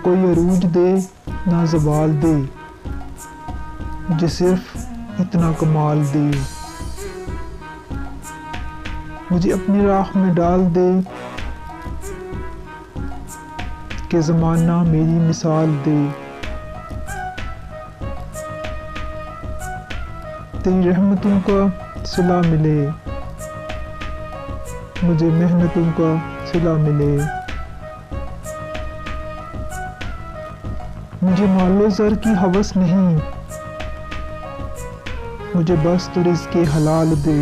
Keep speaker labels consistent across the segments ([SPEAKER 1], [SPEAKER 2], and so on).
[SPEAKER 1] कोई अरूज दे ना ज़वाल दे, मुझे सिर्फ इतना कमाल दे। मुझे अपनी राह में डाल दे कि ज़माना मेरी मिसाल दे। तेरी रहमतों का सिला मिले, मुझे मेहनतों का सिला मिले। मुझे मालो ज़र की हवस नहीं, मुझे बस तो रिज़्क़े हलाल दे।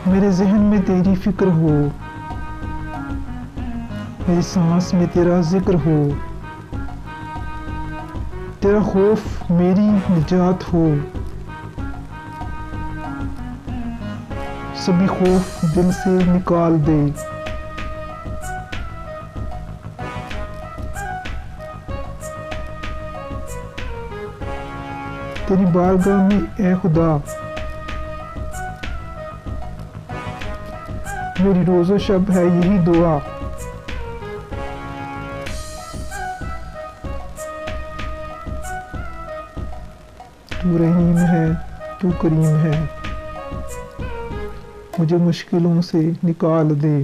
[SPEAKER 1] मेरे ज़हन में तेरी फ़िक्र हो, मेरी सांस में तेरा ज़िक्र हो। तेरा खौफ मेरी निजात हो, सभी खौफ दिल से निकाल दे। तेरी बारगाह में ए खुदा, मेरी रोज़ो शब है यही दुआ। तू रहीम है, तू करीम है, मुझे मुश्किलों से निकाल दे।